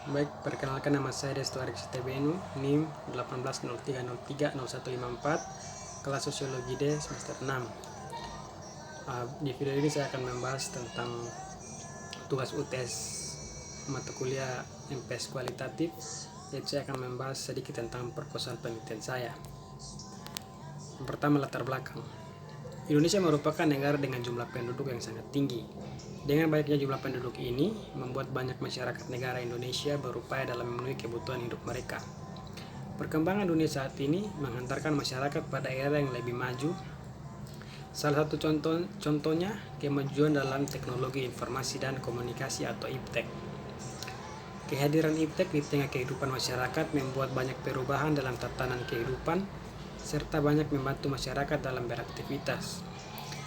Baik, perkenalkan nama saya Desto Arik Sitebenu, NIM 1803030154, kelas Sosiologi D semester 6. Di video ini saya akan membahas tentang tugas UTS mata kuliah MPS kualitatif, yaitu saya akan membahas sedikit tentang proposal penelitian saya. Yang pertama, latar belakang. Indonesia merupakan negara dengan jumlah penduduk yang sangat tinggi. Dengan banyaknya jumlah penduduk ini, membuat banyak masyarakat negara Indonesia berupaya dalam memenuhi kebutuhan hidup mereka. Perkembangan dunia saat ini menghantarkan masyarakat pada era yang lebih maju. Salah satu contohnya kemajuan dalam teknologi informasi dan komunikasi atau IPTEK. Kehadiran IPTEK di tengah kehidupan masyarakat membuat banyak perubahan dalam tatanan kehidupan, serta banyak membantu masyarakat dalam beraktivitas.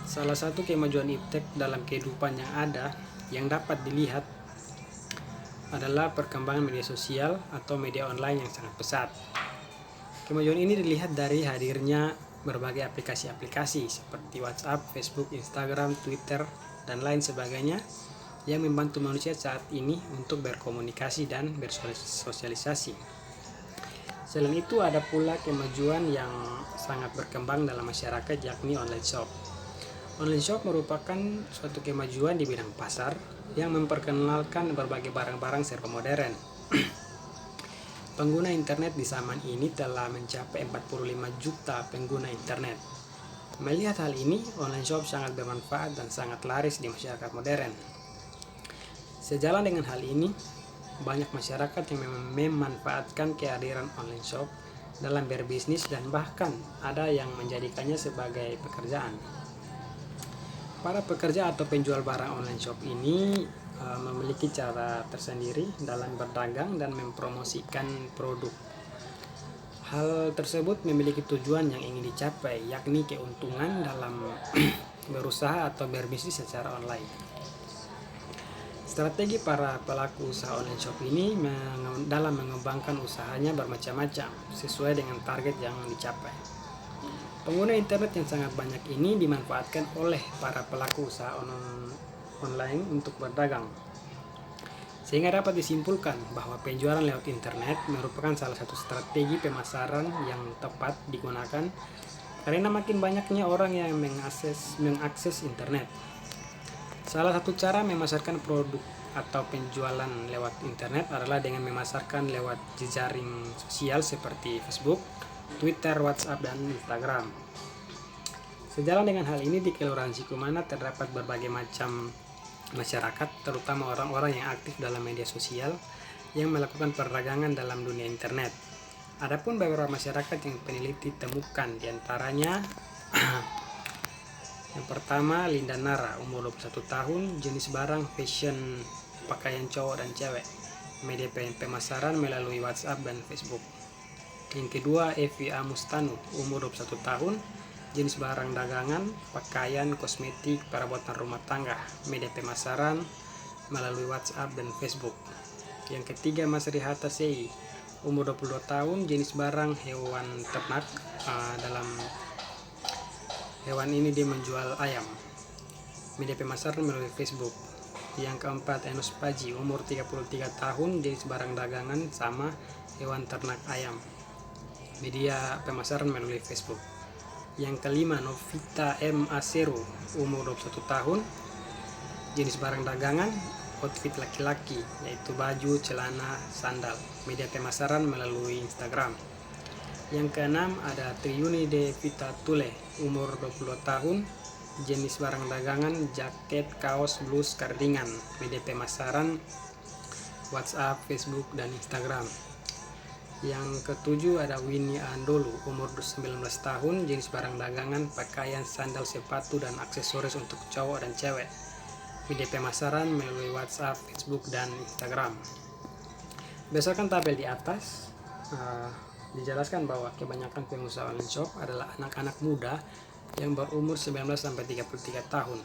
Salah satu kemajuan IPTEK dalam kehidupan yang dapat dilihat adalah perkembangan media sosial atau media online yang sangat pesat. Kemajuan ini dilihat dari hadirnya berbagai aplikasi-aplikasi seperti WhatsApp, Facebook, Instagram, Twitter, dan lain sebagainya yang membantu manusia saat ini untuk berkomunikasi dan bersosialisasi. Selain itu, ada pula kemajuan yang sangat berkembang dalam masyarakat, yakni online shop. Online shop merupakan suatu kemajuan di bidang pasar yang memperkenalkan berbagai barang-barang serba modern. Pengguna internet di zaman ini telah mencapai 45 juta pengguna internet. Melihat hal ini, online shop sangat bermanfaat dan sangat laris di masyarakat modern. Sejalan dengan hal ini, banyak masyarakat yang memanfaatkan kehadiran online shop dalam berbisnis dan bahkan ada yang menjadikannya sebagai pekerjaan. Para pekerja atau penjual barang online shop ini memiliki cara tersendiri dalam berdagang dan mempromosikan produk. Hal tersebut memiliki tujuan yang ingin dicapai, yakni keuntungan dalam berusaha atau berbisnis secara online. Strategi para pelaku usaha online shop ini dalam mengembangkan usahanya bermacam-macam sesuai dengan target yang dicapai. Pengguna internet yang sangat banyak ini dimanfaatkan oleh para pelaku usaha online untuk berdagang. Sehingga dapat disimpulkan bahwa penjualan lewat internet merupakan salah satu strategi pemasaran yang tepat digunakan karena makin banyaknya orang yang mengakses internet. Salah satu cara memasarkan produk atau penjualan lewat internet adalah dengan memasarkan lewat jejaring sosial seperti Facebook, Twitter, WhatsApp, dan Instagram. Sejalan dengan hal ini, di Kelurahan Sikumana terdapat berbagai macam masyarakat, terutama orang-orang yang aktif dalam media sosial yang melakukan perdagangan dalam dunia internet. Adapun beberapa masyarakat yang peneliti temukan diantaranya yang pertama, Linda Nara, umur 21 tahun, jenis barang fashion pakaian cowok dan cewek, media pemasaran melalui WhatsApp dan Facebook. Yang kedua, Evi Amustanu, umur 21 tahun, jenis barang dagangan, pakaian, kosmetik, perabotan rumah tangga, media pemasaran melalui WhatsApp dan Facebook. Yang ketiga, Mas Rihata Sei, umur 22 tahun, jenis barang hewan ternak, dalam hewan ini dia menjual ayam, media pemasaran melalui Facebook. Yang keempat, Enos Paji, umur 33 tahun, jenis barang dagangan sama hewan ternak ayam, media pemasaran melalui Facebook. Yang kelima, Novita M. Aseru, umur 21 tahun, jenis barang dagangan outfit laki-laki, yaitu baju, celana, sandal, media pemasaran melalui Instagram. Yang keenam, ada Triyuni De Vita Tule, umur 20 tahun, jenis barang dagangan jaket, kaos, blus, kardingan, media pemasaran WhatsApp, Facebook, dan Instagram. Yang ketujuh, ada Winnie Andolu, umur 19 tahun, jenis barang dagangan pakaian, sandal, sepatu, dan aksesoris untuk cowok dan cewek, media pemasaran melalui WhatsApp, Facebook, dan Instagram. Berdasarkan tabel di atas, dijelaskan bahwa kebanyakan pengusaha online shop adalah anak-anak muda yang berumur 19-33 tahun.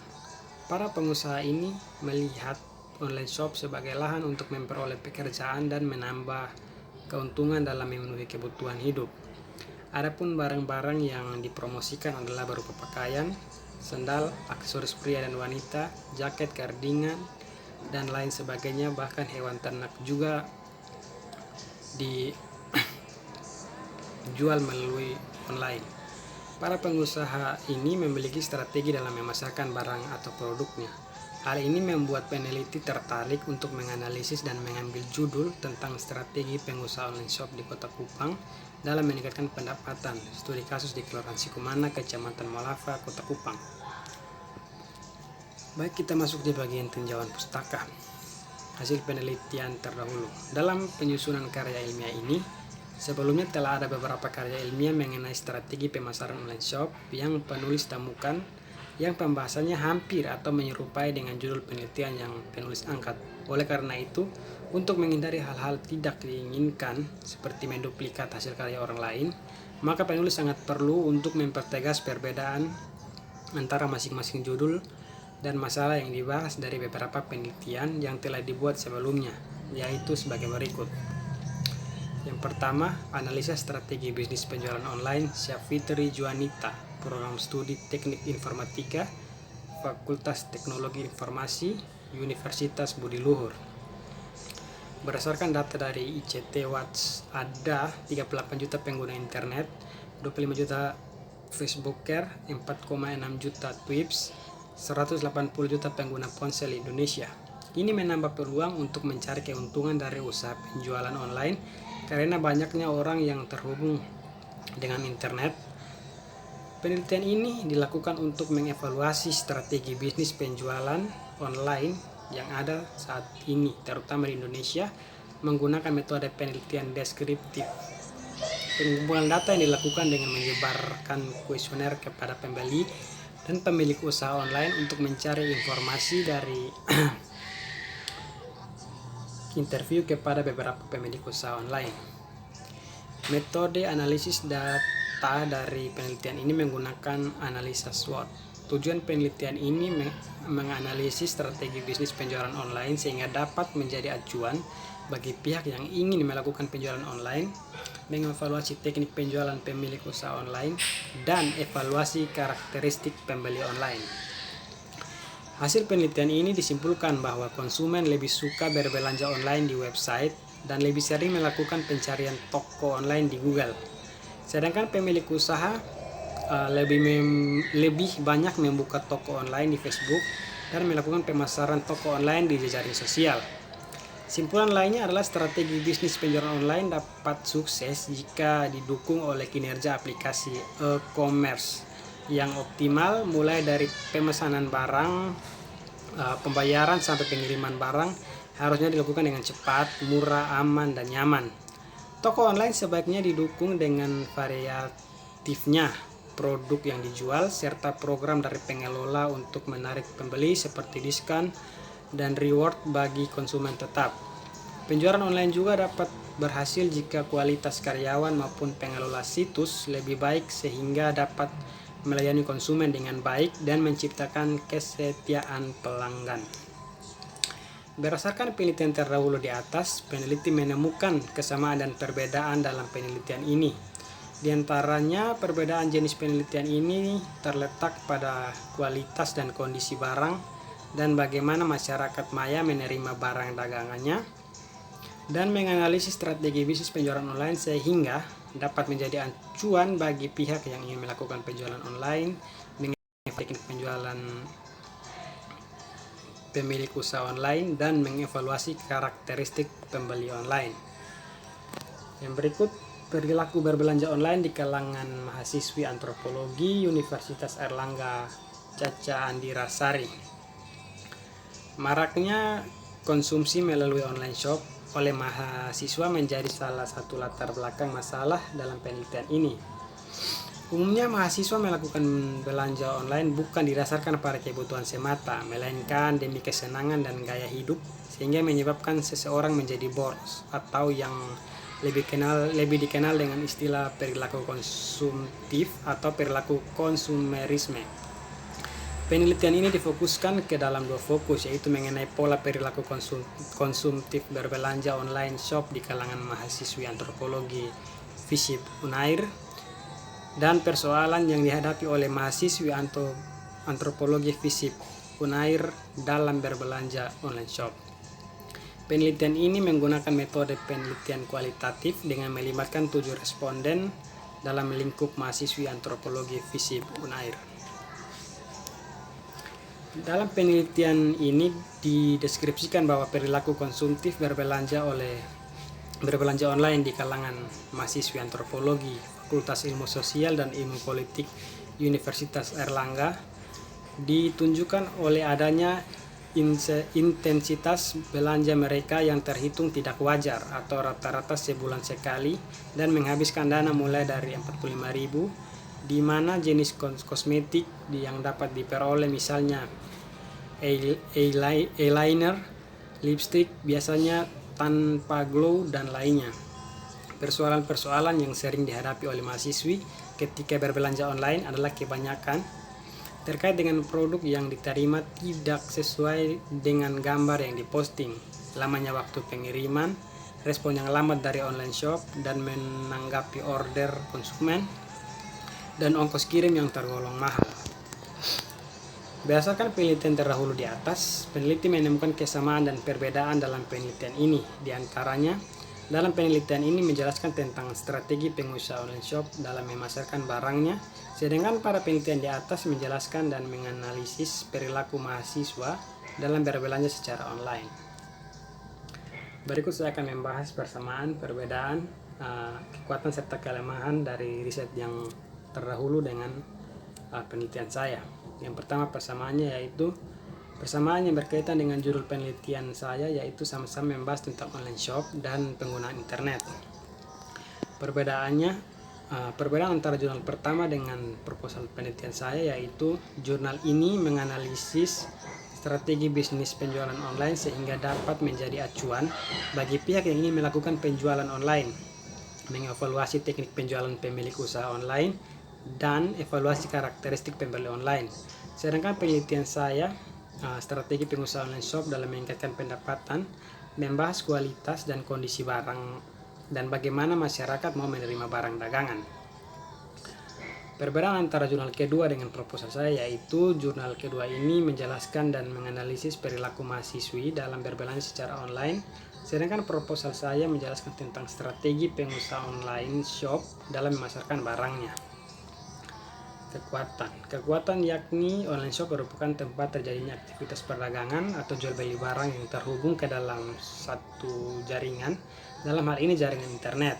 Para pengusaha ini melihat online shop sebagai lahan untuk memperoleh pekerjaan dan menambah keuntungan dalam memenuhi kebutuhan hidup. Adapun barang-barang yang dipromosikan adalah berupa pakaian, sandal, aksesoris pria dan wanita, jaket, kardingan, dan lain sebagainya. Bahkan hewan ternak juga dijual melalui online. Para pengusaha ini memiliki strategi dalam memasarkan barang atau produknya. Hal ini membuat peneliti tertarik untuk menganalisis dan mengambil judul tentang strategi pengusaha online shop di Kota Kupang dalam meningkatkan pendapatan. Studi kasus di Kelurahan Sikumana, Kecamatan Malava, Kota Kupang. Baik, kita masuk di bagian tinjauan pustaka. Hasil penelitian terdahulu. Dalam penyusunan karya ilmiah ini, sebelumnya telah ada beberapa karya ilmiah mengenai strategi pemasaran online shop yang penulis temukan yang pembahasannya hampir atau menyerupai dengan judul penelitian yang penulis angkat. Oleh karena itu, untuk menghindari hal-hal tidak diinginkan seperti menduplikat hasil karya orang lain, maka penulis sangat perlu untuk mempertegas perbedaan antara masing-masing judul dan masalah yang dibahas dari beberapa penelitian yang telah dibuat sebelumnya, yaitu sebagai berikut. Yang pertama, analisa strategi bisnis penjualan online Syafitri Juanita, Program Studi Teknik Informatika, Fakultas Teknologi Informasi, Universitas Budi Luhur. Berdasarkan data dari ICT Watch, ada 38 juta pengguna internet, 25 juta Facebooker, 4,6 juta Twips, 180 juta pengguna ponsel Indonesia. Ini menambah peluang untuk mencari keuntungan dari usaha penjualan online karena banyaknya orang yang terhubung dengan internet. Penelitian ini dilakukan untuk mengevaluasi strategi bisnis penjualan online yang ada saat ini, terutama di Indonesia, menggunakan metode penelitian deskriptif. Pengumpulan data yang dilakukan dengan menyebarkan kuesioner kepada pembeli dan pemilik usaha online untuk mencari informasi dari interview kepada beberapa pemilik usaha online. Metode analisis data dari penelitian ini menggunakan analisa SWOT. Tujuan penelitian ini menganalisis strategi bisnis penjualan online sehingga dapat menjadi acuan bagi pihak yang ingin melakukan penjualan online, mengevaluasi teknik penjualan pemilik usaha online, dan evaluasi karakteristik pembeli online. Hasil penelitian ini disimpulkan bahwa konsumen lebih suka berbelanja online di website dan lebih sering melakukan pencarian toko online di Google. Sedangkan pemilik usaha lebih banyak membuka toko online di Facebook dan melakukan pemasaran toko online di jejaring sosial. Simpulan lainnya adalah strategi bisnis penjualan online dapat sukses jika didukung oleh kinerja aplikasi e-commerce yang optimal, mulai dari pemesanan barang, pembayaran sampai pengiriman barang harusnya dilakukan dengan cepat, murah, aman, dan nyaman. Toko online sebaiknya didukung dengan variatifnya produk yang dijual serta program dari pengelola untuk menarik pembeli seperti diskon dan reward bagi konsumen tetap. Penjualan online juga dapat berhasil jika kualitas karyawan maupun pengelola situs lebih baik sehingga dapat melayani konsumen dengan baik dan menciptakan kesetiaan pelanggan. Berdasarkan penelitian terdahulu di atas, peneliti menemukan kesamaan dan perbedaan dalam penelitian ini. Di antaranya, perbedaan jenis penelitian ini terletak pada kualitas dan kondisi barang dan bagaimana masyarakat maya menerima barang dagangannya, dan menganalisis strategi bisnis penjualan online sehingga dapat menjadi acuan bagi pihak yang ingin melakukan penjualan online, mengevaluasi penjualan pemilik usaha online, dan mengevaluasi karakteristik pembeli online. Yang berikut, perilaku berbelanja online di kalangan mahasiswi antropologi Universitas Airlangga Caca Andira Sari. Maraknya konsumsi melalui online shop oleh mahasiswa menjadi salah satu latar belakang masalah dalam penelitian ini. Umumnya mahasiswa melakukan belanja online bukan didasarkan pada kebutuhan semata, melainkan demi kesenangan dan gaya hidup, sehingga menyebabkan seseorang menjadi boros atau yang lebih dikenal dengan istilah perilaku konsumtif atau perilaku konsumerisme. Penelitian ini difokuskan ke dalam dua fokus, yaitu mengenai pola perilaku konsumtif berbelanja online shop di kalangan mahasiswi antropologi FISIP Unair dan persoalan yang dihadapi oleh mahasiswi antropologi FISIP Unair dalam berbelanja online shop. Penelitian ini menggunakan metode penelitian kualitatif dengan melibatkan 7 responden dalam lingkup mahasiswi antropologi FISIP Unair. Dalam penelitian ini dideskripsikan bahwa perilaku konsumtif berbelanja online di kalangan mahasiswi antropologi Fakultas Ilmu Sosial dan Ilmu Politik Universitas Airlangga ditunjukkan oleh adanya intensitas belanja mereka yang terhitung tidak wajar atau rata-rata sebulan sekali dan menghabiskan dana mulai dari 45.000, di mana jenis kosmetik yang dapat diperoleh misalnya eyeliner, lipstick biasanya tanpa glow dan lainnya. Persoalan-persoalan yang sering dihadapi oleh mahasiswi ketika berbelanja online adalah kebanyakan terkait dengan produk yang diterima tidak sesuai dengan gambar yang diposting, lamanya waktu pengiriman, respon yang lambat dari online shop dan menanggapi order konsumen, dan ongkos kirim yang tergolong mahal. Berdasarkan penelitian terdahulu di atas, peneliti menemukan kesamaan dan perbedaan dalam penelitian ini. Di antaranya, dalam penelitian ini menjelaskan tentang strategi pengusaha online shop dalam memasarkan barangnya, sedangkan para penelitian di atas menjelaskan dan menganalisis perilaku mahasiswa dalam berbelanja secara online. Berikut saya akan membahas persamaan, perbedaan, kekuatan serta kelemahan dari riset yang terdahulu dengan penelitian saya. Yang pertama persamaannya yaitu persamaan yang berkaitan dengan judul penelitian saya, yaitu sama-sama membahas tentang online shop dan penggunaan internet. Perbedaan antara jurnal pertama dengan proposal penelitian saya yaitu jurnal ini menganalisis strategi bisnis penjualan online sehingga dapat menjadi acuan bagi pihak yang ingin melakukan penjualan online, mengevaluasi teknik penjualan pemilik usaha online, dan evaluasi karakteristik pembeli online. Sedangkan penelitian saya strategi pengusaha online shop dalam meningkatkan pendapatan, membahas kualitas dan kondisi barang dan bagaimana masyarakat mau menerima barang dagangan. Perbedaan antara jurnal kedua dengan proposal saya yaitu jurnal kedua ini menjelaskan dan menganalisis perilaku mahasiswi dalam berbelanja secara online, sedangkan proposal saya menjelaskan tentang strategi pengusaha online shop dalam memasarkan barangnya. Kekuatan yakni online shop merupakan tempat terjadinya aktivitas perdagangan atau jual beli barang yang terhubung ke dalam satu jaringan, dalam hal ini jaringan internet.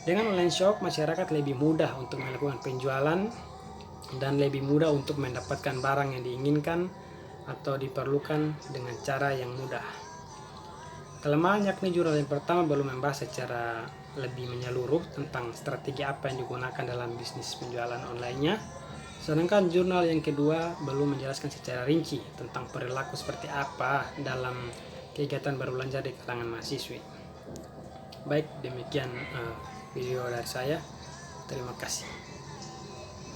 Dengan online shop, masyarakat lebih mudah untuk melakukan penjualan dan lebih mudah untuk mendapatkan barang yang diinginkan atau diperlukan dengan cara yang mudah. Kelemahan yakni jurnal yang pertama belum membahas secara lebih menyeluruh tentang strategi apa yang digunakan dalam bisnis penjualan online-nya, sedangkan jurnal yang kedua belum menjelaskan secara rinci tentang perilaku seperti apa dalam kegiatan berbelanja di kalangan mahasiswi. Baik, demikian video dari saya. Terima kasih.